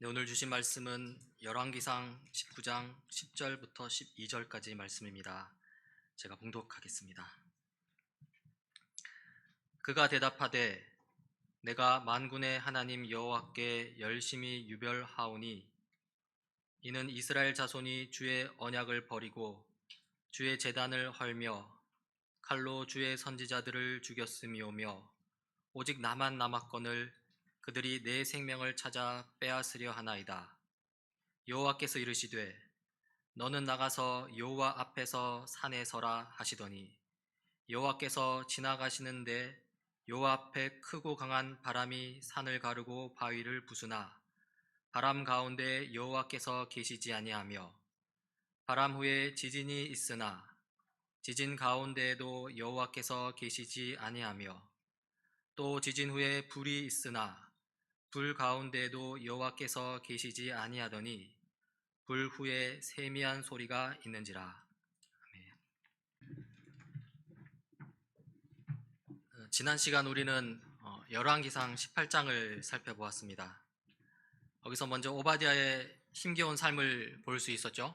네, 오늘 주신 말씀은 열왕기상 19장 10절부터 12절까지 말씀입니다. 제가 봉독하겠습니다. 그가 대답하되 내가 만군의 하나님 여호와께 열심히 유별하오니 이는 이스라엘 자손이 주의 언약을 버리고 주의 제단을 헐며 칼로 주의 선지자들을 죽였음이오며 오직 나만 남았거늘 그들이 내 생명을 찾아 빼앗으려 하나이다. 여호와께서 이르시되 너는 나가서 여호와 앞에서 산에 서라 하시더니 여호와께서 지나가시는데 여호와 앞에 크고 강한 바람이 산을 가르고 바위를 부수나 바람 가운데 여호와께서 계시지 아니하며 바람 후에 지진이 있으나 지진 가운데에도 여호와께서 계시지 아니하며 또 지진 후에 불이 있으나 불 가운데에도 여호와께서 계시지 아니하더니 불 후에 세미한 소리가 있는지라. 지난 시간 우리는 열왕기상 18장을 살펴보았습니다. 거기서 먼저 오바댜의 힘겨운 삶을 볼 수 있었죠.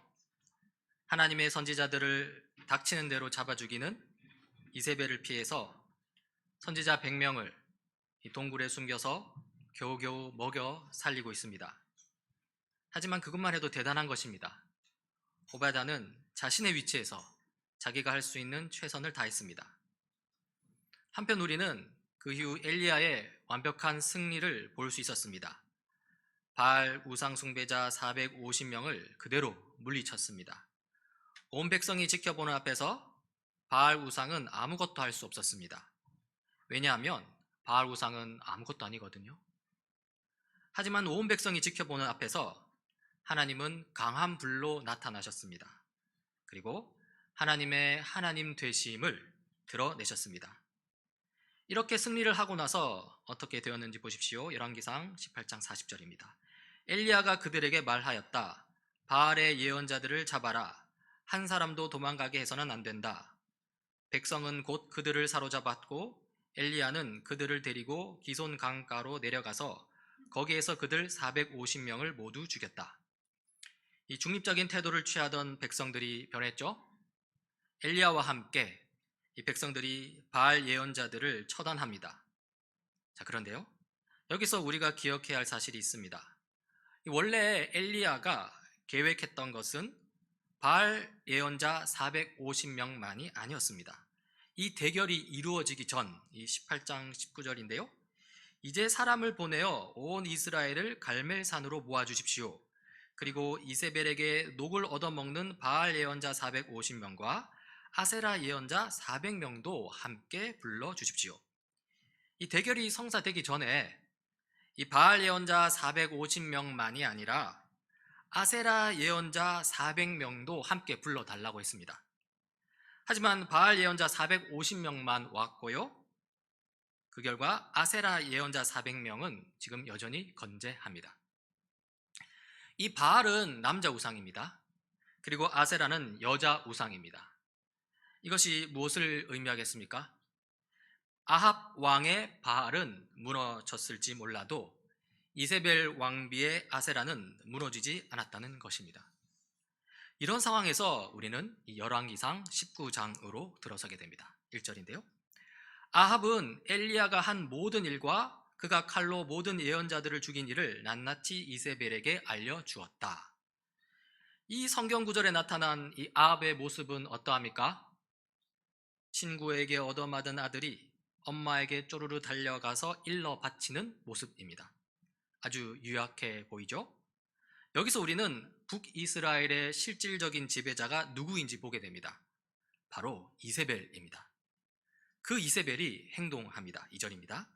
하나님의 선지자들을 닥치는 대로 잡아 죽이는 이세벨을 피해서 선지자 100명을 동굴에 숨겨서 겨우겨우 먹여 살리고 있습니다. 하지만 그것만 해도 대단한 것입니다. 오바댜는 자신의 위치에서 자기가 할 수 있는 최선을 다했습니다. 한편 우리는 그 이후 엘리야의 완벽한 승리를 볼 수 있었습니다. 바알 우상 숭배자 450명을 그대로 물리쳤습니다. 온 백성이 지켜보는 앞에서 바알 우상은 아무것도 할 수 없었습니다. 왜냐하면 바알 우상은 아무것도 아니거든요. 하지만 온 백성이 지켜보는 앞에서 하나님은 강한 불로 나타나셨습니다. 그리고 하나님의 하나님 되심을 드러내셨습니다. 이렇게 승리를 하고 나서 어떻게 되었는지 보십시오. 열왕기상 18장 40절입니다. 엘리야가 그들에게 말하였다. 바알의 예언자들을 잡아라. 한 사람도 도망가게 해서는 안 된다. 백성은 곧 그들을 사로잡았고 엘리야는 그들을 데리고 기손 강가로 내려가서 거기에서 그들 450명을 모두 죽였다. 이 중립적인 태도를 취하던 백성들이 변했죠. 엘리야와 함께 이 백성들이 바알 예언자들을 처단합니다. 자, 그런데요, 여기서 우리가 기억해야 할 사실이 있습니다. 원래 엘리야가 계획했던 것은 바알 예언자 450명만이 아니었습니다. 이 대결이 이루어지기 전, 이 18장 19절인데요, 이제 사람을 보내어 온 이스라엘을 갈멜산으로 모아주십시오. 그리고 이세벨에게 녹을 얻어먹는 바알 예언자 450명과 아세라 예언자 400명도 함께 불러주십시오. 이 대결이 성사되기 전에 이 바알 예언자 450명만이 아니라 아세라 예언자 400명도 함께 불러달라고 했습니다. 하지만 바알 예언자 450명만 왔고요, 그 결과 아세라 예언자 400명은 지금 여전히 건재합니다. 이 바알은 남자 우상입니다. 그리고 아세라는 여자 우상입니다. 이것이 무엇을 의미하겠습니까? 아합 왕의 바알은 무너졌을지 몰라도 이세벨 왕비의 아세라는 무너지지 않았다는 것입니다. 이런 상황에서 우리는 이 열왕기상 19장으로 들어서게 됩니다. 1절인데요. 아합은 엘리야가 한 모든 일과 그가 칼로 모든 예언자들을 죽인 일을 낱낱이 이세벨에게 알려주었다. 이 성경 구절에 나타난 이 아합의 모습은 어떠합니까? 친구에게 얻어맞은 아들이 엄마에게 쪼르르 달려가서 일러 바치는 모습입니다. 아주 유약해 보이죠? 여기서 우리는 북이스라엘의 실질적인 지배자가 누구인지 보게 됩니다. 바로 이세벨입니다. 그 이세벨이 행동합니다. 2절입니다.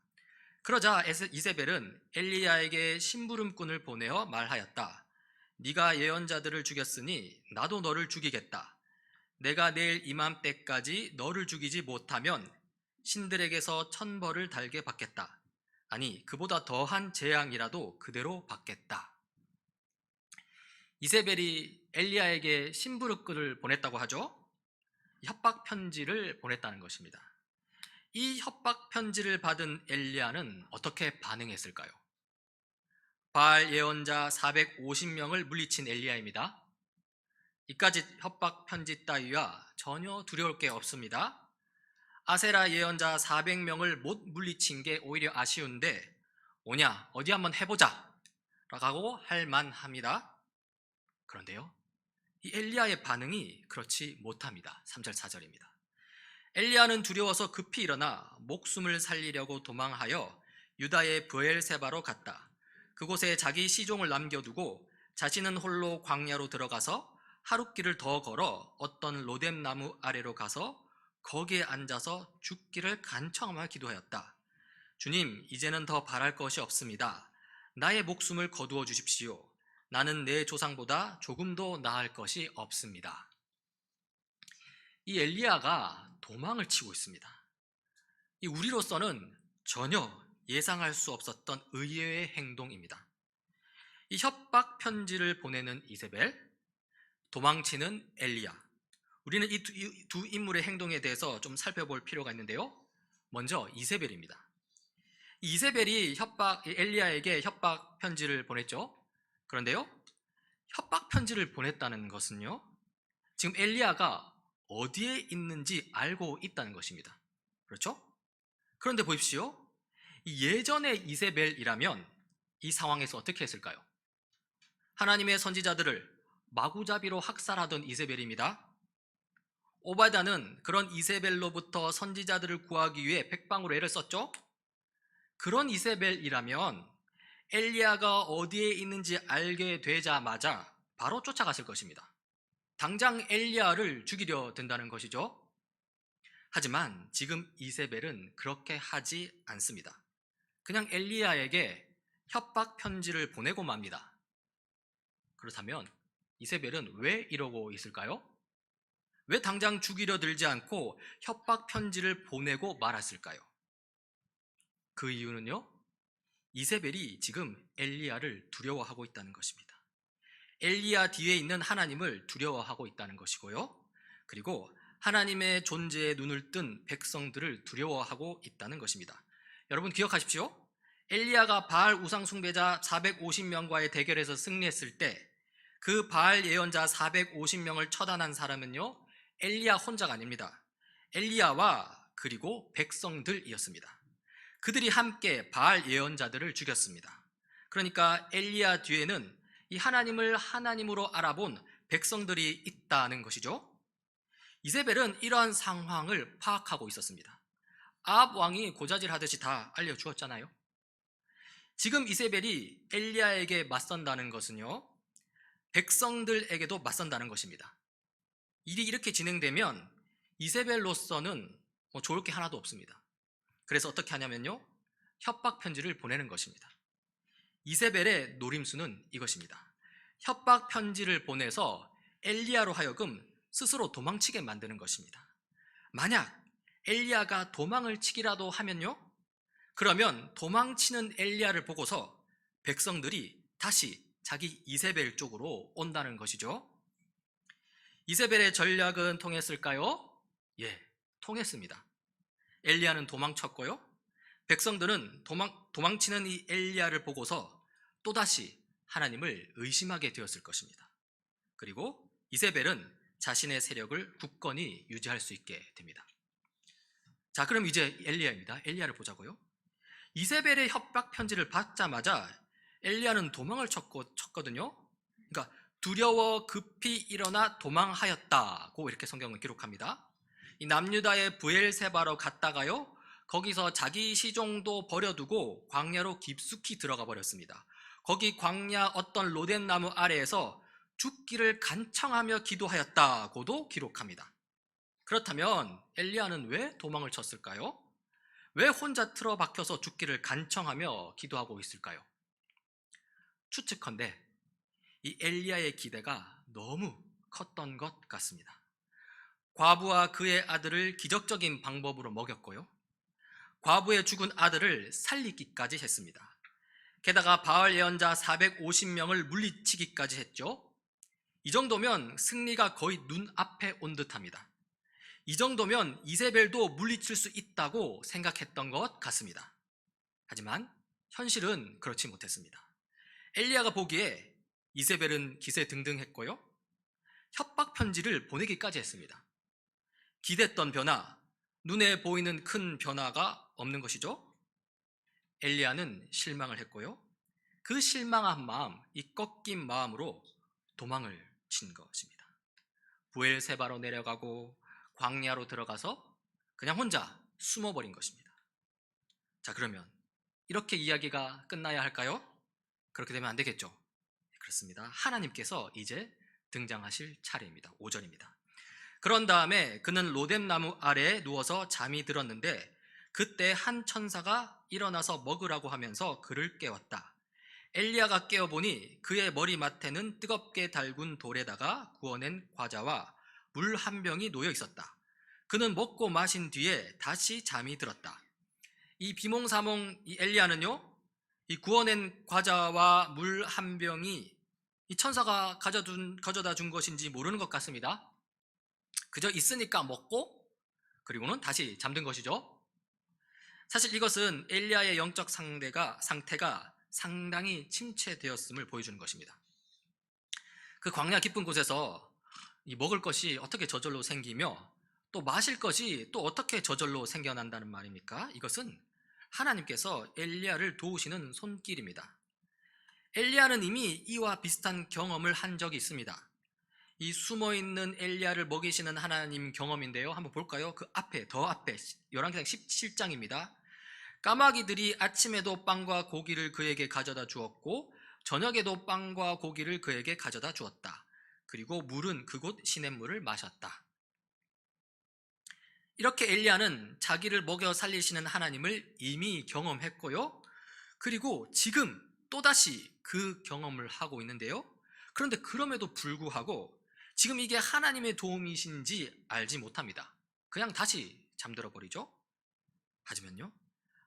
그러자 이세벨은 엘리야에게 심부름꾼을 보내어 말하였다. 네가 예언자들을 죽였으니 나도 너를 죽이겠다. 내가 내일 이맘때까지 너를 죽이지 못하면 신들에게서 천벌을 달게 받겠다. 아니, 그보다 더한 재앙이라도 그대로 받겠다. 이세벨이 엘리야에게 심부름꾼을 보냈다고 하죠. 협박 편지를 보냈다는 것입니다. 이 협박 편지를 받은 엘리야는 어떻게 반응했을까요? 바알 예언자 450명을 물리친 엘리야입니다. 이까짓 협박 편지 따위와 전혀 두려울 게 없습니다. 아세라 예언자 400명을 못 물리친 게 오히려 아쉬운데 오냐 어디 한번 해보자 라고 할 만합니다. 그런데요, 이 엘리야의 반응이 그렇지 못합니다. 3절 4절입니다. 엘리야는 두려워서 급히 일어나 목숨을 살리려고 도망하여 유다의 브엘세바로 갔다. 그곳에 자기 시종을 남겨두고 자신은 홀로 광야로 들어가서 하룻길을 더 걸어 어떤 로뎀 나무 아래로 가서 거기에 앉아서 죽기를 간청하며 기도하였다. 주님, 이제는 더 바랄 것이 없습니다. 나의 목숨을 거두어 주십시오. 나는 내 조상보다 조금도 나을 것이 없습니다. 이 엘리야가 도망을 치고 있습니다. 이 우리로서는 전혀 예상할 수 없었던 의외의 행동입니다. 이 협박 편지를 보내는 이세벨, 도망치는 엘리야. 우리는 이 두 인물의 행동에 대해서 좀 살펴볼 필요가 있는데요. 먼저 이세벨입니다. 이세벨이 엘리야에게 협박 편지를 보냈죠. 그런데요, 협박 편지를 보냈다는 것은요, 지금 엘리야가 어디에 있는지 알고 있다는 것입니다. 그렇죠? 그런데 보십시오. 이 예전의 이세벨이라면 이 상황에서 어떻게 했을까요? 하나님의 선지자들을 마구잡이로 학살하던 이세벨입니다. 오바댜는 그런 이세벨로부터 선지자들을 구하기 위해 백방으로 애를 썼죠. 그런 이세벨이라면 엘리야가 어디에 있는지 알게 되자마자 바로 쫓아갔을 것입니다. 당장 엘리야를 죽이려 든다는 것이죠. 하지만 지금 이세벨은 그렇게 하지 않습니다. 그냥 엘리야에게 협박 편지를 보내고 맙니다. 그렇다면 이세벨은 왜 이러고 있을까요? 왜 당장 죽이려 들지 않고 협박 편지를 보내고 말았을까요? 그 이유는요, 이세벨이 지금 엘리야를 두려워하고 있다는 것입니다. 엘리야 뒤에 있는 하나님을 두려워하고 있다는 것이고요, 그리고 하나님의 존재에 눈을 뜬 백성들을 두려워하고 있다는 것입니다. 여러분 기억하십시오. 엘리야가 바알 우상 숭배자 450명과의 대결에서 승리했을 때 그 바알 예언자 450명을 처단한 사람은요, 엘리야 혼자가 아닙니다. 엘리야와 그리고 백성들이었습니다. 그들이 함께 바알 예언자들을 죽였습니다. 그러니까 엘리야 뒤에는 이 하나님을 하나님으로 알아본 백성들이 있다는 것이죠. 이세벨은 이러한 상황을 파악하고 있었습니다. 아합 왕이 고자질하듯이 다 알려주었잖아요. 지금 이세벨이 엘리야에게 맞선다는 것은요, 백성들에게도 맞선다는 것입니다. 일이 이렇게 진행되면 이세벨로서는 좋을 게 하나도 없습니다. 그래서 어떻게 하냐면요, 협박 편지를 보내는 것입니다. 이세벨의 노림수는 이것입니다. 협박 편지를 보내서 엘리야로 하여금 스스로 도망치게 만드는 것입니다. 만약 엘리야가 도망을 치기라도 하면요, 그러면 도망치는 엘리야를 보고서 백성들이 다시 자기 이세벨 쪽으로 온다는 것이죠. 이세벨의 전략은 통했을까요? 예, 통했습니다. 엘리야는 도망쳤고요, 백성들은 도망치는 이 엘리야를 보고서 또다시 하나님을 의심하게 되었을 것입니다. 그리고 이세벨은 자신의 세력을 굳건히 유지할 수 있게 됩니다. 자, 그럼 이제 엘리야입니다. 엘리야를 보자고요. 이세벨의 협박 편지를 받자마자 엘리야는 도망을 쳤거든요. 그러니까 두려워 급히 일어나 도망하였다고 이렇게 성경은 기록합니다. 이 남유다의 브엘세바로 갔다가요, 거기서 자기 시종도 버려두고 광야로 깊숙이 들어가 버렸습니다. 거기 광야 어떤 로뎀 나무 아래에서 죽기를 간청하며 기도하였다고도 기록합니다. 그렇다면 엘리야는 왜 도망을 쳤을까요? 왜 혼자 틀어박혀서 죽기를 간청하며 기도하고 있을까요? 추측컨대 이 엘리야의 기대가 너무 컸던 것 같습니다. 과부와 그의 아들을 기적적인 방법으로 먹였고요, 과부의 죽은 아들을 살리기까지 했습니다. 게다가 바알 예언자 450명을 물리치기까지 했죠. 이 정도면 승리가 거의 눈앞에 온 듯합니다. 이 정도면 이세벨도 물리칠 수 있다고 생각했던 것 같습니다. 하지만 현실은 그렇지 못했습니다. 엘리야가 보기에 이세벨은 기세등등했고요, 협박 편지를 보내기까지 했습니다. 기대했던 변화, 눈에 보이는 큰 변화가 없는 것이죠. 엘리야는 실망을 했고요, 그 실망한 마음, 이 꺾인 마음으로 도망을 친 것입니다. 부엘세바로 내려가고 광야로 들어가서 그냥 혼자 숨어버린 것입니다. 자, 그러면 이렇게 이야기가 끝나야 할까요? 그렇게 되면 안 되겠죠. 그렇습니다. 하나님께서 이제 등장하실 차례입니다. 5절입니다. 그런 다음에 그는 로뎀나무 아래에 누워서 잠이 들었는데 그때 한 천사가 일어나서 먹으라고 하면서 그를 깨웠다. 엘리야가 깨어보니 그의 머리맡에는 뜨겁게 달군 돌에다가 구워낸 과자와 물 한 병이 놓여 있었다. 그는 먹고 마신 뒤에 다시 잠이 들었다. 이 비몽사몽 이 엘리야는요, 이 구워낸 과자와 물 한 병이 이 천사가 가져다 준 것인지 모르는 것 같습니다. 그저 있으니까 먹고 그리고는 다시 잠든 것이죠. 사실 이것은 엘리야의 영적 상태가 상당히 침체되었음을 보여주는 것입니다. 그 광야 깊은 곳에서 이 먹을 것이 어떻게 저절로 생기며 또 마실 것이 또 어떻게 저절로 생겨난다는 말입니까? 이것은 하나님께서 엘리야를 도우시는 손길입니다. 엘리야는 이미 이와 비슷한 경험을 한 적이 있습니다. 이 숨어있는 엘리야를 먹이시는 하나님 경험인데요, 한번 볼까요? 그 앞에, 더 앞에 열왕기상 17장입니다. 까마귀들이 아침에도 빵과 고기를 그에게 가져다 주었고 저녁에도 빵과 고기를 그에게 가져다 주었다. 그리고 물은 그곳 시냇물을 마셨다. 이렇게 엘리야는 자기를 먹여 살리시는 하나님을 이미 경험했고요, 그리고 지금 또다시 그 경험을 하고 있는데요, 그런데 그럼에도 불구하고 지금 이게 하나님의 도움이신지 알지 못합니다. 그냥 다시 잠들어 버리죠. 하지만요,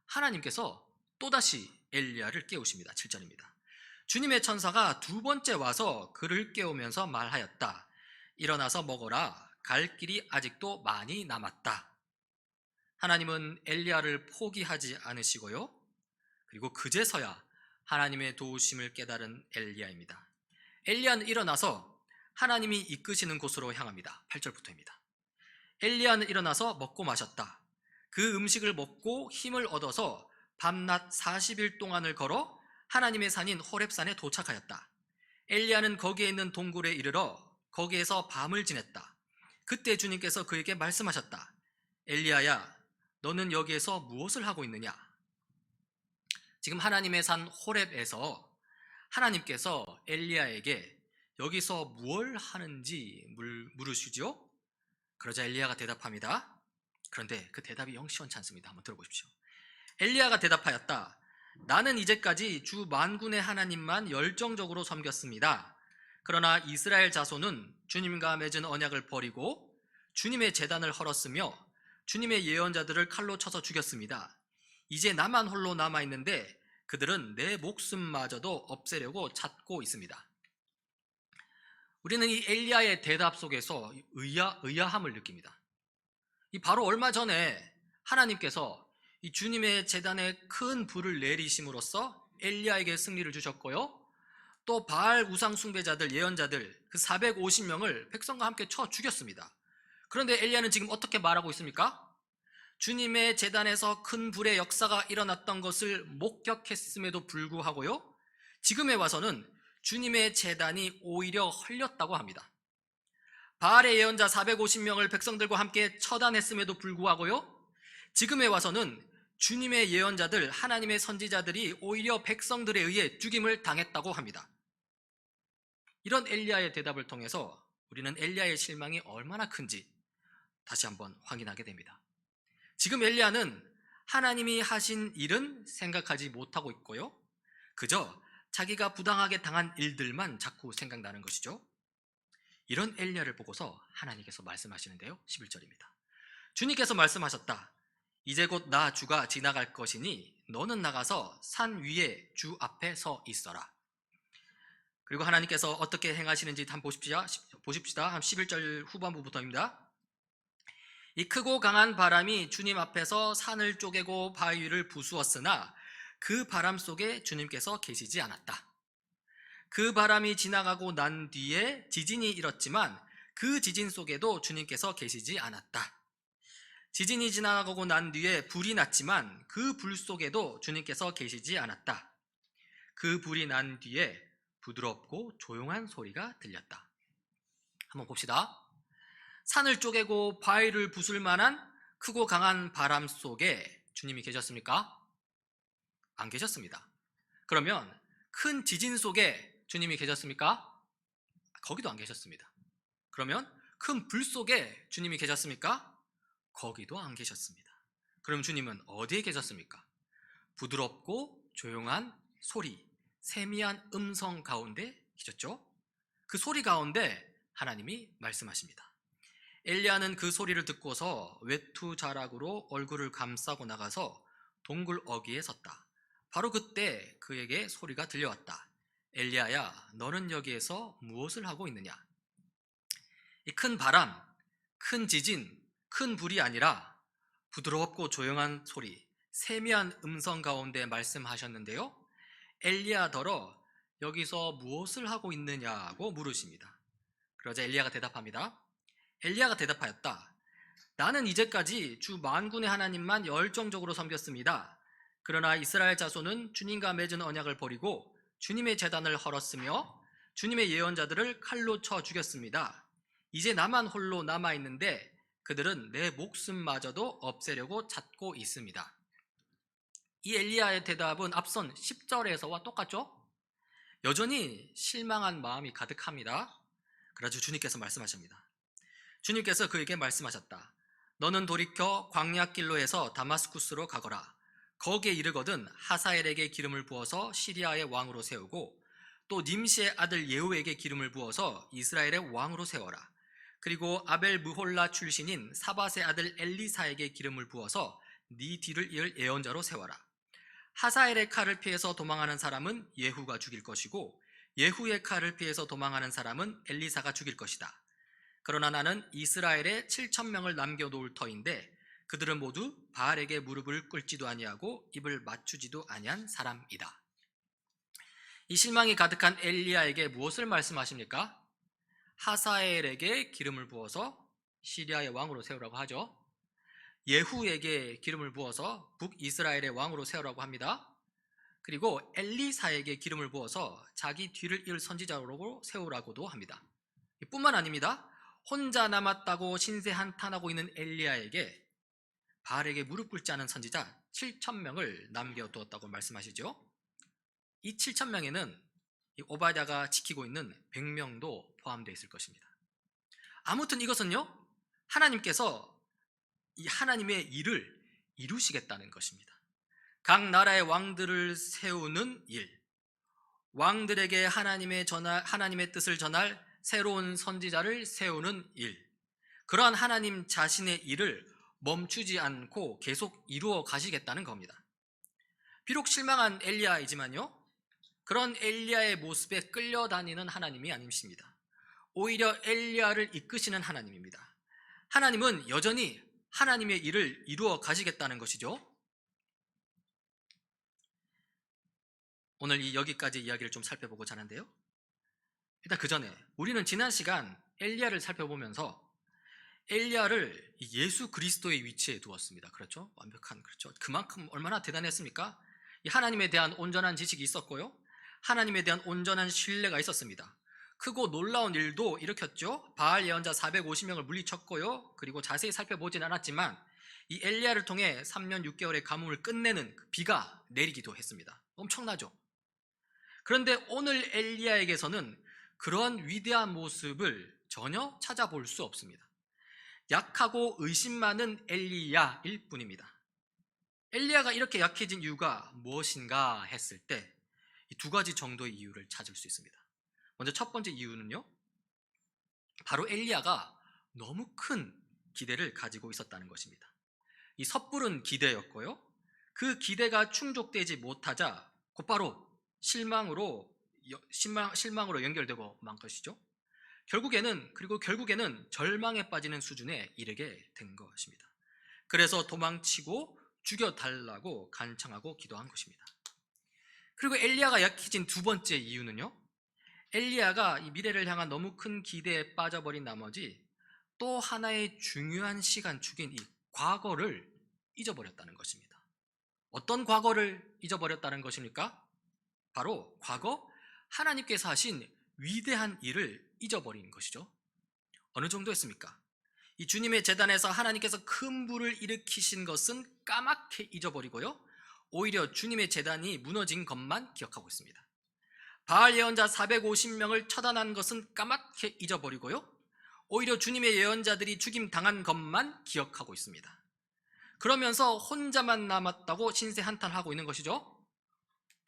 하나님께서 또다시 엘리야를 깨우십니다. 7절입니다. 주님의 천사가 두 번째 와서 그를 깨우면서 말하였다. 일어나서 먹어라. 갈 길이 아직도 많이 남았다. 하나님은 엘리야를 포기하지 않으시고요, 그리고 그제서야 하나님의 도우심을 깨달은 엘리야입니다. 엘리야는 일어나서 하나님이 이끄시는 곳으로 향합니다. 8절부터입니다. 엘리야는 일어나서 먹고 마셨다. 그 음식을 먹고 힘을 얻어서 밤낮 40일 동안을 걸어 하나님의 산인 호렙산에 도착하였다. 엘리야는 거기에 있는 동굴에 이르러 거기에서 밤을 지냈다. 그때 주님께서 그에게 말씀하셨다. 엘리야야, 너는 여기에서 무엇을 하고 있느냐? 지금 하나님의 산 호렙에서 하나님께서 엘리야에게 여기서 무엇을 하는지 물으시죠. 그러자 엘리야가 대답합니다. 그런데 그 대답이 영 시원치 않습니다. 한번 들어보십시오. 엘리야가 대답하였다. 나는 이제까지 주 만군의 하나님만 열정적으로 섬겼습니다. 그러나 이스라엘 자손은 주님과 맺은 언약을 버리고 주님의 제단을 헐었으며 주님의 예언자들을 칼로 쳐서 죽였습니다. 이제 나만 홀로 남아있는데 그들은 내 목숨마저도 없애려고 찾고 있습니다. 우리는 이 엘리야의 대답 속에서 의아함을 느낍니다. 이 바로 얼마 전에 하나님께서 이 주님의 제단에 큰 불을 내리심으로써 엘리야에게 승리를 주셨고요, 또 바알 우상 숭배자들, 예언자들 그 450명을 백성과 함께 쳐 죽였습니다. 그런데 엘리야는 지금 어떻게 말하고 있습니까? 주님의 제단에서 큰 불의 역사가 일어났던 것을 목격했음에도 불구하고요, 지금에 와서는 주님의 제단이 오히려 헐렸다고 합니다. 바알의 예언자 450명을 백성들과 함께 처단했음에도 불구하고요, 지금에 와서는 주님의 예언자들, 하나님의 선지자들이 오히려 백성들에 의해 죽임을 당했다고 합니다. 이런 엘리야의 대답을 통해서 우리는 엘리야의 실망이 얼마나 큰지 다시 한번 확인하게 됩니다. 지금 엘리야는 하나님이 하신 일은 생각하지 못하고 있고요, 그저 자기가 부당하게 당한 일들만 자꾸 생각나는 것이죠. 이런 엘리야를 보고서 하나님께서 말씀하시는데요, 11절입니다. 주님께서 말씀하셨다. 이제 곧 나 주가 지나갈 것이니 너는 나가서 산 위에 주 앞에 서 있어라. 그리고 하나님께서 어떻게 행하시는지 한번 보십시다. 11절 후반부부터입니다. 이 크고 강한 바람이 주님 앞에서 산을 쪼개고 바위를 부수었으나 그 바람 속에 주님께서 계시지 않았다. 그 바람이 지나가고 난 뒤에 지진이 일었지만 그 지진 속에도 주님께서 계시지 않았다. 지진이 지나가고 난 뒤에 불이 났지만 그 불 속에도 주님께서 계시지 않았다. 그 불이 난 뒤에 부드럽고 조용한 소리가 들렸다. 한번 봅시다. 산을 쪼개고 바위를 부술 만한 크고 강한 바람 속에 주님이 계셨습니까? 안 계셨습니다. 그러면 큰 지진 속에 주님이 계셨습니까? 거기도 안 계셨습니다. 그러면 큰 불 속에 주님이 계셨습니까? 거기도 안 계셨습니다. 그럼 주님은 어디에 계셨습니까? 부드럽고 조용한 소리, 세미한 음성 가운데 계셨죠? 그 소리 가운데 하나님이 말씀하십니다. 엘리야는 그 소리를 듣고서 외투 자락으로 얼굴을 감싸고 나가서 동굴 어귀에 섰다. 바로 그때 그에게 소리가 들려왔다. 엘리야야, 너는 여기에서 무엇을 하고 있느냐? 이 큰 바람, 큰 지진, 큰 불이 아니라 부드럽고 조용한 소리, 세미한 음성 가운데 말씀하셨는데요. 엘리야더러 여기서 무엇을 하고 있느냐고 물으십니다. 그러자 엘리야가 대답합니다. 엘리야가 대답하였다. 나는 이제까지 주 만군의 하나님만 열정적으로 섬겼습니다. 그러나 이스라엘 자손은 주님과 맺은 언약을 버리고 주님의 제단을 헐었으며 주님의 예언자들을 칼로 쳐 죽였습니다. 이제 나만 홀로 남아있는데 그들은 내 목숨마저도 없애려고 찾고 있습니다. 이 엘리야의 대답은 앞선 10절에서와 똑같죠? 여전히 실망한 마음이 가득합니다. 그래서 주님께서 말씀하십니다. 주님께서 그에게 말씀하셨다. 너는 돌이켜 광야길로 해서 다마스쿠스로 가거라. 거기에 이르거든 하사엘에게 기름을 부어서 시리아의 왕으로 세우고 또 님시의 아들 예후에게 기름을 부어서 이스라엘의 왕으로 세워라. 그리고 아벨 무홀라 출신인 사밧의 아들 엘리사에게 기름을 부어서 네 뒤를 이을 예언자로 세워라. 하사엘의 칼을 피해서 도망하는 사람은 예후가 죽일 것이고 예후의 칼을 피해서 도망하는 사람은 엘리사가 죽일 것이다. 그러나 나는 이스라엘에 7,000명을 남겨놓을 터인데 그들은 모두 바알에게 무릎을 꿇지도 아니하고 입을 맞추지도 아니한 사람이다. 이 실망이 가득한 엘리야에게 무엇을 말씀하십니까? 하사엘에게 기름을 부어서 시리아의 왕으로 세우라고 하죠. 예후에게 기름을 부어서 북이스라엘의 왕으로 세우라고 합니다. 그리고 엘리사에게 기름을 부어서 자기 뒤를 이을 선지자로 세우라고도 합니다. 뿐만 아닙니다. 혼자 남았다고 신세 한탄하고 있는 엘리야에게 바알에게 무릎 꿇지 않은 선지자 7,000명을 남겨두었다고 말씀하시죠. 이 7,000명에는 오바댜가 지키고 있는 100명도 포함되어 있을 것입니다. 아무튼 이것은요, 하나님께서 이 하나님의 일을 이루시겠다는 것입니다. 각 나라의 왕들을 세우는 일, 왕들에게 하나님의 뜻을 전할 새로운 선지자를 세우는 일, 그러한 하나님 자신의 일을 멈추지 않고 계속 이루어 가시겠다는 겁니다. 비록 실망한 엘리야이지만요, 그런 엘리야의 모습에 끌려다니는 하나님이 아니십니다. 오히려 엘리야를 이끄시는 하나님입니다. 하나님은 여전히 하나님의 일을 이루어 가시겠다는 것이죠. 오늘 여기까지 이야기를 좀 살펴보고자 하는데요. 일단 그 전에 우리는 지난 시간 엘리야를 살펴보면서 엘리야를 예수 그리스도의 위치에 두었습니다. 그렇죠? 완벽한, 그렇죠? 그만큼 얼마나 대단했습니까? 하나님에 대한 온전한 지식이 있었고요, 하나님에 대한 온전한 신뢰가 있었습니다. 크고 놀라운 일도 일으켰죠. 바알 예언자 450명을 물리쳤고요. 그리고 자세히 살펴보진 않았지만 이 엘리야를 통해 3년 6개월의 가뭄을 끝내는 비가 내리기도 했습니다. 엄청나죠. 그런데 오늘 엘리야에게서는 그러한 위대한 모습을 전혀 찾아볼 수 없습니다. 약하고 의심 많은 엘리야일 뿐입니다. 엘리야가 이렇게 약해진 이유가 무엇인가 했을 때 이 두 가지 정도의 이유를 찾을 수 있습니다. 먼저 첫 번째 이유는요, 바로 엘리야가 너무 큰 기대를 가지고 있었다는 것입니다. 이 섣부른 기대였고요, 그 기대가 충족되지 못하자 곧바로 실망으로 연결되고 만 것이죠. 결국에는 절망에 빠지는 수준에 이르게 된 것입니다. 그래서 도망치고 죽여달라고 간청하고 기도한 것입니다. 그리고 엘리야가 약해진 두 번째 이유는요, 엘리야가 이 미래를 향한 너무 큰 기대에 빠져버린 나머지 또 하나의 중요한 시간축인 이 과거를 잊어버렸다는 것입니다. 어떤 과거를 잊어버렸다는 것입니까? 바로 과거 하나님께서 하신 위대한 일을 잊어버린 것이죠. 어느 정도였습니까? 이 주님의 제단에서 하나님께서 큰 불을 일으키신 것은 까맣게 잊어버리고요, 오히려 주님의 제단이 무너진 것만 기억하고 있습니다. 바알 예언자 450명을 처단한 것은 까맣게 잊어버리고요, 오히려 주님의 예언자들이 죽임당한 것만 기억하고 있습니다. 그러면서 혼자만 남았다고 신세한탄하고 있는 것이죠.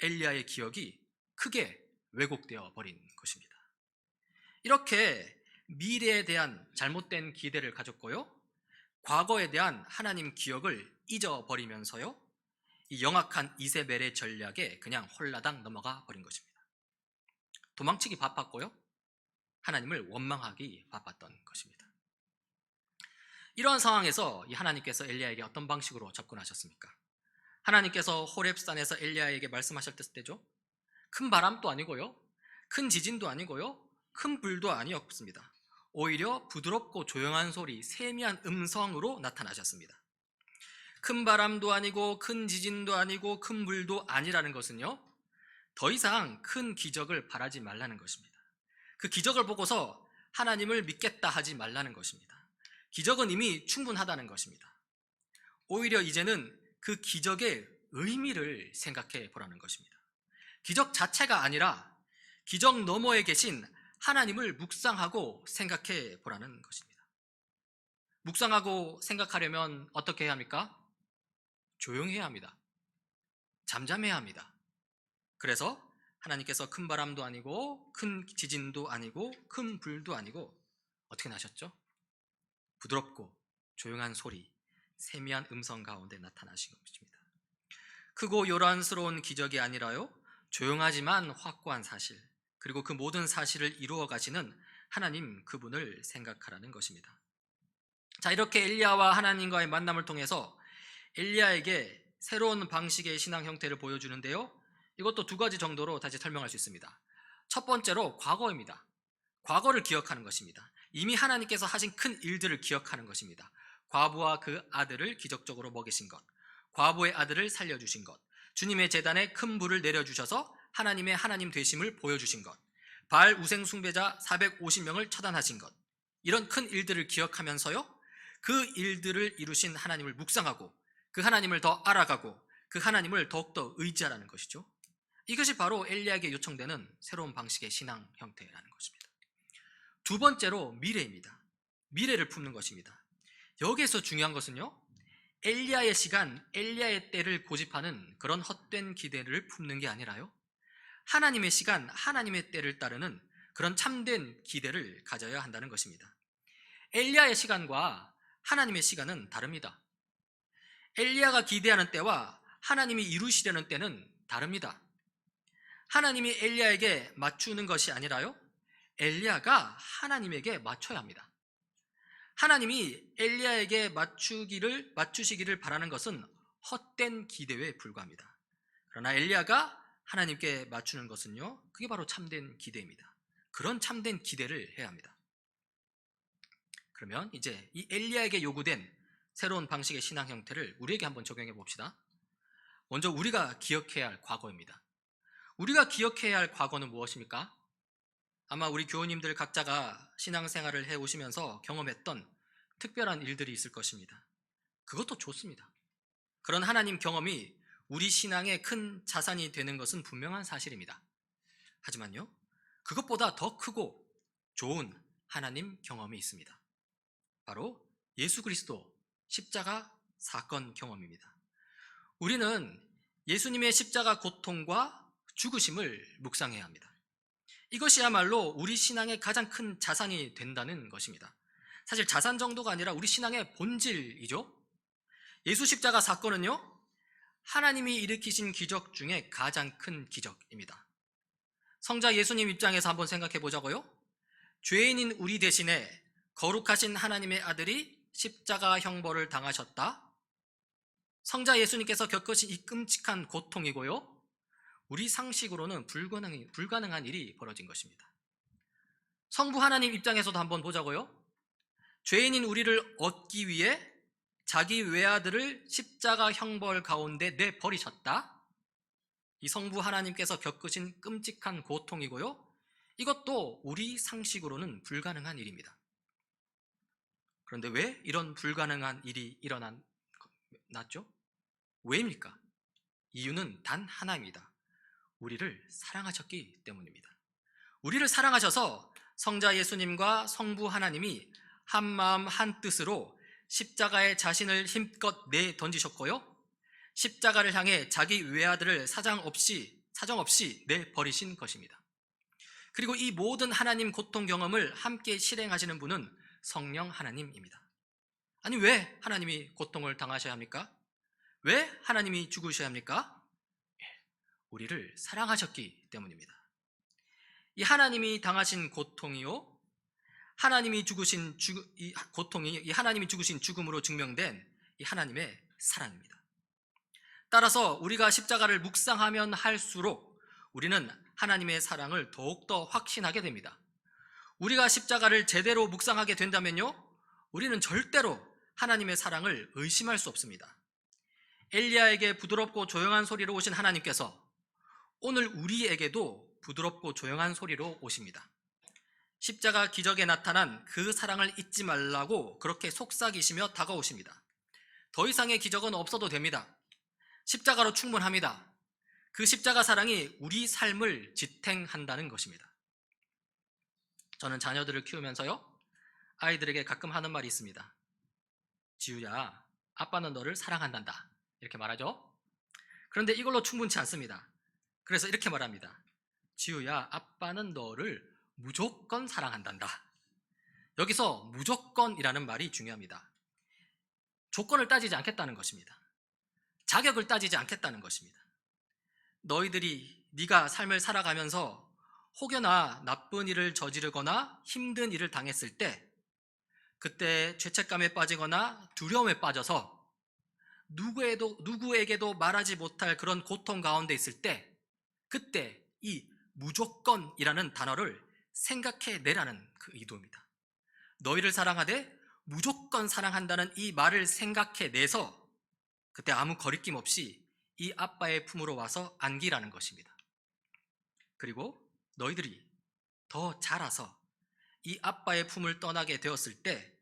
엘리야의 기억이 크게 왜곡되어 버린 것입니다. 이렇게 미래에 대한 잘못된 기대를 가졌고요, 과거에 대한 하나님 기억을 잊어버리면서요, 이 영악한 이세벨의 전략에 그냥 홀라당 넘어가 버린 것입니다. 도망치기 바빴고요, 하나님을 원망하기 바빴던 것입니다. 이런 상황에서 이 하나님께서 엘리야에게 어떤 방식으로 접근하셨습니까? 하나님께서 호렙산에서 엘리야에게 말씀하셨을 때죠, 큰 바람도 아니고요, 큰 지진도 아니고요, 큰 불도 아니었습니다. 오히려 부드럽고 조용한 소리, 세미한 음성으로 나타나셨습니다. 큰 바람도 아니고 큰 지진도 아니고 큰 불도 아니라는 것은요, 더 이상 큰 기적을 바라지 말라는 것입니다. 그 기적을 보고서 하나님을 믿겠다 하지 말라는 것입니다. 기적은 이미 충분하다는 것입니다. 오히려 이제는 그 기적의 의미를 생각해 보라는 것입니다. 기적 자체가 아니라 기적 너머에 계신 하나님을 묵상하고 생각해 보라는 것입니다. 묵상하고 생각하려면 어떻게 해야 합니까? 조용해야 합니다. 잠잠해야 합니다. 그래서 하나님께서 큰 바람도 아니고 큰 지진도 아니고 큰 불도 아니고 어떻게 나셨죠? 부드럽고 조용한 소리, 세미한 음성 가운데 나타나신 것입니다. 크고 요란스러운 기적이 아니라요, 조용하지만 확고한 사실, 그리고 그 모든 사실을 이루어 가시는 하나님 그분을 생각하라는 것입니다. 자, 이렇게 엘리야와 하나님과의 만남을 통해서 엘리야에게 새로운 방식의 신앙 형태를 보여주는데요, 이것도 두 가지 정도로 다시 설명할 수 있습니다. 첫 번째로 과거입니다. 과거를 기억하는 것입니다. 이미 하나님께서 하신 큰 일들을 기억하는 것입니다. 과부와 그 아들을 기적적으로 먹이신 것, 과부의 아들을 살려주신 것, 주님의 제단에 큰 불을 내려주셔서 하나님의 하나님 되심을 보여주신 것, 바알 우생 숭배자 450명을 처단하신 것, 이런 큰 일들을 기억하면서요, 그 일들을 이루신 하나님을 묵상하고 그 하나님을 더 알아가고 그 하나님을 더욱더 의지하라는 것이죠. 이것이 바로 엘리야에게 요청되는 새로운 방식의 신앙 형태라는 것입니다. 두 번째로 미래입니다. 미래를 품는 것입니다. 여기에서 중요한 것은요, 엘리야의 시간, 엘리야의 때를 고집하는 그런 헛된 기대를 품는 게 아니라요, 하나님의 시간, 하나님의 때를 따르는 그런 참된 기대를 가져야 한다는 것입니다. 엘리야의 시간과 하나님의 시간은 다릅니다. 엘리야가 기대하는 때와 하나님이 이루시려는 때는 다릅니다. 하나님이 엘리야에게 맞추는 것이 아니라요, 엘리야가 하나님에게 맞춰야 합니다. 하나님이 엘리야에게 맞추시기를 바라는 것은 헛된 기대에 불과합니다. 그러나 엘리야가 하나님께 맞추는 것은요, 그게 바로 참된 기대입니다. 그런 참된 기대를 해야 합니다. 그러면 이제 이 엘리야에게 요구된 새로운 방식의 신앙 형태를 우리에게 한번 적용해 봅시다. 먼저 우리가 기억해야 할 과거입니다. 우리가 기억해야 할 과거는 무엇입니까? 아마 우리 교우님들 각자가 신앙생활을 해오시면서 경험했던 특별한 일들이 있을 것입니다. 그것도 좋습니다. 그런 하나님 경험이 우리 신앙의 큰 자산이 되는 것은 분명한 사실입니다. 하지만요, 그것보다 더 크고 좋은 하나님 경험이 있습니다. 바로 예수 그리스도 십자가 사건 경험입니다. 우리는 예수님의 십자가 고통과 죽으심을 묵상해야 합니다. 이것이야말로 우리 신앙의 가장 큰 자산이 된다는 것입니다. 사실 자산 정도가 아니라 우리 신앙의 본질이죠. 예수 십자가 사건은요, 하나님이 일으키신 기적 중에 가장 큰 기적입니다. 성자 예수님 입장에서 한번 생각해 보자고요. 죄인인 우리 대신에 거룩하신 하나님의 아들이 십자가 형벌을 당하셨다. 성자 예수님께서 겪으신 이 끔찍한 고통이고요, 우리 상식으로는 불가능한 일이 벌어진 것입니다. 성부 하나님 입장에서도 한번 보자고요. 죄인인 우리를 얻기 위해 자기 외아들을 십자가 형벌 가운데 내버리셨다. 이 성부 하나님께서 겪으신 끔찍한 고통이고요. 이것도 우리 상식으로는 불가능한 일입니다. 그런데 왜 이런 불가능한 일이 일어났죠? 왜입니까? 이유는 단 하나입니다. 우리를 사랑하셨기 때문입니다. 우리를 사랑하셔서 성자 예수님과 성부 하나님이 한 마음 한 뜻으로 십자가에 자신을 힘껏 내던지셨고요. 십자가를 향해 자기 외아들을 사정없이 내버리신 것입니다. 그리고 이 모든 하나님 고통 경험을 함께 실행하시는 분은 성령 하나님입니다. 아니, 왜 하나님이 고통을 당하셔야 합니까? 왜 하나님이 죽으셔야 합니까? 우리를 사랑하셨기 때문입니다. 이 하나님이 당하신 고통이요, 하나님이 죽으신 죽음으로 증명된 이 하나님의 사랑입니다. 따라서 우리가 십자가를 묵상하면 할수록 우리는 하나님의 사랑을 더욱더 확신하게 됩니다. 우리가 십자가를 제대로 묵상하게 된다면요, 우리는 절대로 하나님의 사랑을 의심할 수 없습니다. 엘리야에게 부드럽고 조용한 소리로 오신 하나님께서 오늘 우리에게도 부드럽고 조용한 소리로 오십니다. 십자가 기적에 나타난 그 사랑을 잊지 말라고 그렇게 속삭이시며 다가오십니다. 더 이상의 기적은 없어도 됩니다. 십자가로 충분합니다. 그 십자가 사랑이 우리 삶을 지탱한다는 것입니다. 저는 자녀들을 키우면서요, 아이들에게 가끔 하는 말이 있습니다. 지우야, 아빠는 너를 사랑한단다. 이렇게 말하죠. 그런데 이걸로 충분치 않습니다. 그래서 이렇게 말합니다. 지우야, 아빠는 너를 무조건 사랑한단다. 여기서 무조건이라는 말이 중요합니다. 조건을 따지지 않겠다는 것입니다. 자격을 따지지 않겠다는 것입니다. 네가 삶을 살아가면서 혹여나 나쁜 일을 저지르거나 힘든 일을 당했을 때, 그때 죄책감에 빠지거나 두려움에 빠져서 누구에게도 말하지 못할 그런 고통 가운데 있을 때, 그때 이 무조건이라는 단어를 생각해내라는 그 의도입니다. 너희를 사랑하되 무조건 사랑한다는 이 말을 생각해내서 그때 아무 거리낌 없이 이 아빠의 품으로 와서 안기라는 것입니다. 그리고 너희들이 더 자라서 이 아빠의 품을 떠나게 되었을 때,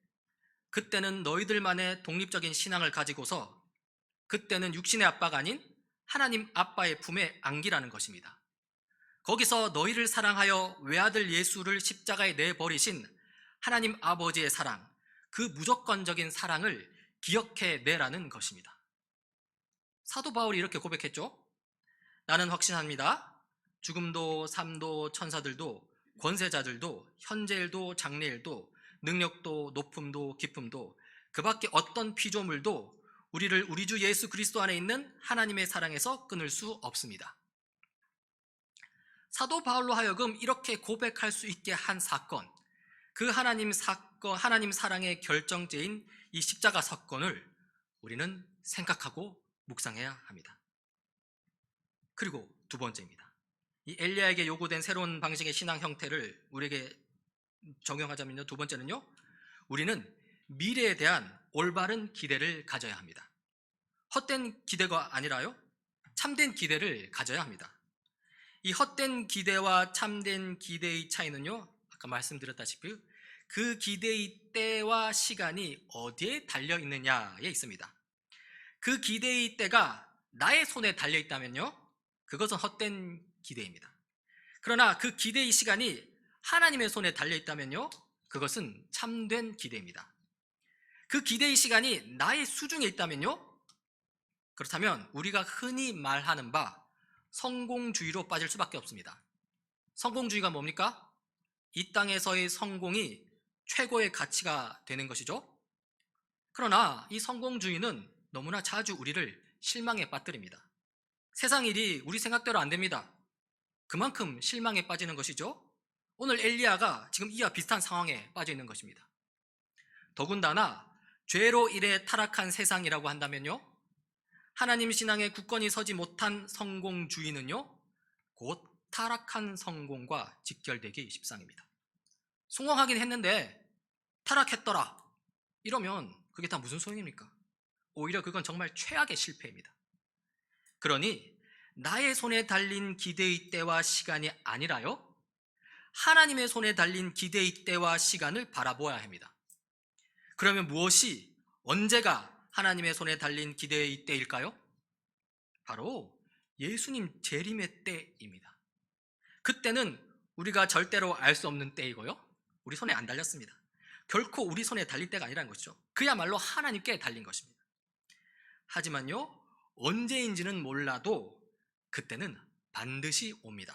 그때는 너희들만의 독립적인 신앙을 가지고서 그때는 육신의 아빠가 아닌 하나님 아빠의 품에 안기라는 것입니다. 거기서 너희를 사랑하여 외아들 예수를 십자가에 내버리신 하나님 아버지의 사랑, 그 무조건적인 사랑을 기억해내라는 것입니다. 사도 바울이 이렇게 고백했죠. 나는 확신합니다. 죽음도 삶도 천사들도 권세자들도 현재일도 장래일도 능력도 높음도 깊음도 그 밖에 어떤 피조물도 우리를 우리 주 예수 그리스도 안에 있는 하나님의 사랑에서 끊을 수 없습니다. 사도 바울로 하여금 이렇게 고백할 수 있게 한 사건, 그 하나님 사랑의 결정체인 이 십자가 사건을 우리는 생각하고 묵상해야 합니다. 그리고 두 번째입니다. 이 엘리야에게 요구된 새로운 방식의 신앙 형태를 우리에게 적용하자면요, 두 번째는요, 우리는 미래에 대한 올바른 기대를 가져야 합니다. 헛된 기대가 아니라요, 참된 기대를 가져야 합니다. 이 헛된 기대와 참된 기대의 차이는요, 아까 말씀드렸다시피 그 기대의 때와 시간이 어디에 달려 있느냐에 있습니다. 그 기대의 때가 나의 손에 달려 있다면요, 그것은 헛된 기대입니다. 그러나 그 기대의 시간이 하나님의 손에 달려 있다면요, 그것은 참된 기대입니다. 그 기대의 시간이 나의 수중에 있다면요, 그렇다면 우리가 흔히 말하는 바 성공주의로 빠질 수밖에 없습니다. 성공주의가 뭡니까? 이 땅에서의 성공이 최고의 가치가 되는 것이죠. 그러나 이 성공주의는 너무나 자주 우리를 실망에 빠뜨립니다. 세상 일이 우리 생각대로 안 됩니다. 그만큼 실망에 빠지는 것이죠. 오늘 엘리야가 지금 이와 비슷한 상황에 빠져 있는 것입니다. 더군다나 죄로 인해 타락한 세상이라고 한다면요, 하나님 신앙에 굳건히 서지 못한 성공주의는요, 곧 타락한 성공과 직결되기 십상입니다. 성공하긴 했는데 타락했더라 이러면 그게 다 무슨 소용입니까? 오히려 그건 정말 최악의 실패입니다. 그러니 나의 손에 달린 기대의 때와 시간이 아니라요, 하나님의 손에 달린 기대의 때와 시간을 바라보아야 합니다. 그러면 무엇이, 언제가 하나님의 손에 달린 기대의 때일까요? 바로 예수님 재림의 때입니다. 그때는 우리가 절대로 알 수 없는 때이고요, 우리 손에 안 달렸습니다. 결코 우리 손에 달릴 때가 아니라는 것이죠. 그야말로 하나님께 달린 것입니다. 하지만요, 언제인지는 몰라도 그때는 반드시 옵니다.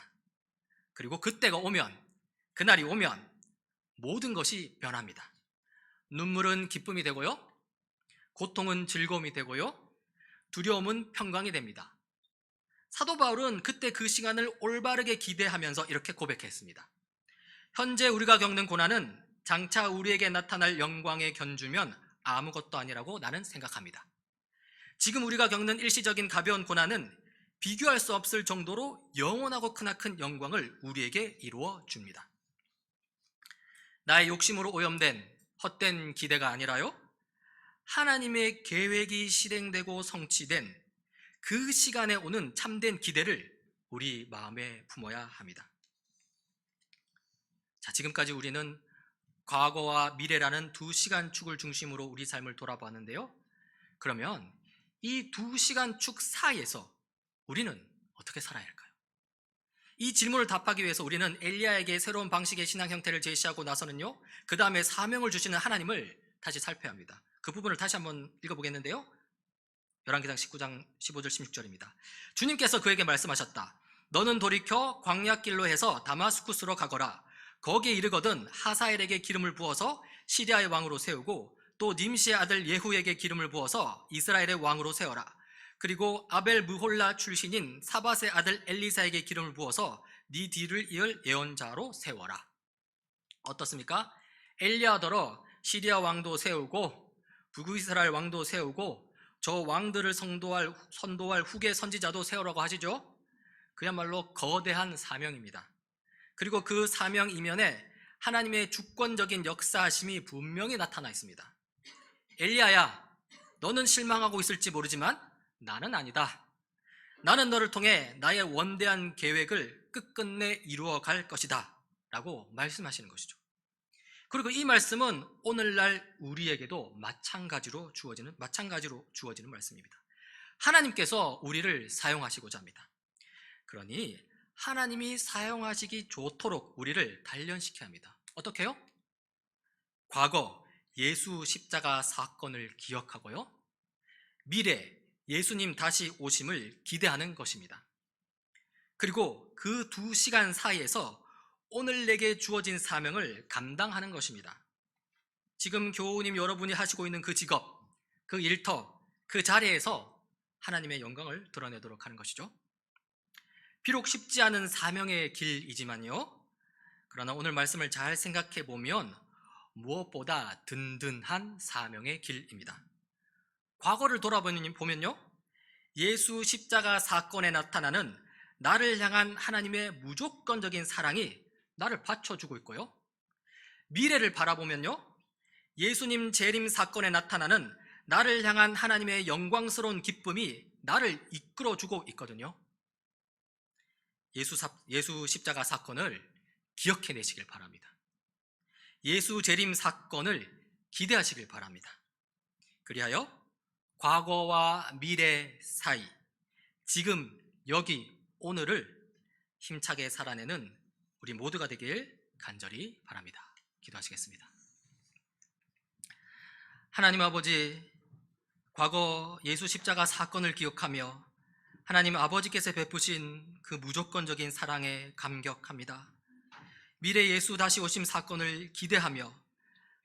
그리고 그때가 오면, 그날이 오면 모든 것이 변합니다. 눈물은 기쁨이 되고요, 고통은 즐거움이 되고요, 두려움은 평강이 됩니다. 사도 바울은 그때 그 시간을 올바르게 기대하면서 이렇게 고백했습니다. 현재 우리가 겪는 고난은 장차 우리에게 나타날 영광에 견주면 아무것도 아니라고 나는 생각합니다. 지금 우리가 겪는 일시적인 가벼운 고난은 비교할 수 없을 정도로 영원하고 크나큰 영광을 우리에게 이루어 줍니다. 나의 욕심으로 오염된 헛된 기대가 아니라요, 하나님의 계획이 실행되고 성취된 그 시간에 오는 참된 기대를 우리 마음에 품어야 합니다. 자, 지금까지 우리는 과거와 미래라는 두 시간축을 중심으로 우리 삶을 돌아봤는데요, 그러면 이 두 시간축 사이에서 우리는 어떻게 살아야 할까요? 이 질문을 답하기 위해서 우리는 엘리야에게 새로운 방식의 신앙 형태를 제시하고 나서는요, 그 다음에 사명을 주시는 하나님을 다시 살펴야 합니다. 그 부분을 다시 한번 읽어보겠는데요, 열왕기상 19장 15절 16절입니다. 주님께서 그에게 말씀하셨다. 너는 돌이켜 광야길로 해서 다마스쿠스로 가거라. 거기에 이르거든 하사엘에게 기름을 부어서 시리아의 왕으로 세우고 또 님시의 아들 예후에게 기름을 부어서 이스라엘의 왕으로 세워라. 그리고 아벨 무홀라 출신인 사밧의 아들 엘리사에게 기름을 부어서 네 뒤를 이을 예언자로 세워라. 어떻습니까? 엘리야더러 시리아 왕도 세우고 북이스라엘 왕도 세우고 저 왕들을 선도할 후계 선지자도 세우라고 하시죠. 그야말로 거대한 사명입니다. 그리고 그 사명 이면에 하나님의 주권적인 역사하심이 분명히 나타나 있습니다. 엘리야야, 너는 실망하고 있을지 모르지만 나는 아니다. 나는 너를 통해 나의 원대한 계획을 끝끝내 이루어 갈 것이다 라고 말씀하시는 것이죠. 그리고 이 말씀은 오늘날 우리에게도 마찬가지로 주어지는 말씀입니다. 하나님께서 우리를 사용하시고자 합니다. 그러니 하나님이 사용하시기 좋도록 우리를 단련시켜야 합니다. 어떻게 해요? 과거 예수 십자가 사건을 기억하고요, 미래 예수님 다시 오심을 기대하는 것입니다. 그리고 그 두 시간 사이에서 오늘 내게 주어진 사명을 감당하는 것입니다. 지금 교우님 여러분이 하시고 있는 그 직업, 그 일터, 그 자리에서 하나님의 영광을 드러내도록 하는 것이죠. 비록 쉽지 않은 사명의 길이지만요, 그러나 오늘 말씀을 잘 생각해 보면 무엇보다 든든한 사명의 길입니다. 과거를 돌아보면요, 예수 십자가 사건에 나타나는 나를 향한 하나님의 무조건적인 사랑이 나를 받쳐주고 있고요, 미래를 바라보면요, 예수님 재림 사건에 나타나는 나를 향한 하나님의 영광스러운 기쁨이 나를 이끌어주고 있거든요. 예수 십자가 사건을 기억해내시길 바랍니다. 예수 재림 사건을 기대하시길 바랍니다. 그리하여 과거와 미래 사이, 지금 여기 오늘을 힘차게 살아내는 우리 모두가 되길 간절히 바랍니다. 기도하시겠습니다. 하나님 아버지, 과거 예수 십자가 사건을 기억하며 하나님 아버지께서 베푸신 그 무조건적인 사랑에 감격합니다. 미래 예수 다시 오심 사건을 기대하며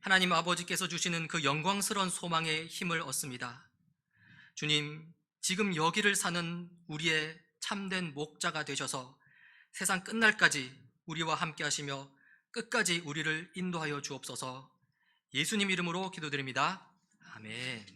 하나님 아버지께서 주시는 그 영광스러운 소망의 힘을 얻습니다. 주님, 지금 여기를 사는 우리의 참된 목자가 되셔서 세상 끝날까지 우리와 함께 하시며 끝까지 우리를 인도하여 주옵소서. 예수님 이름으로 기도드립니다. 아멘.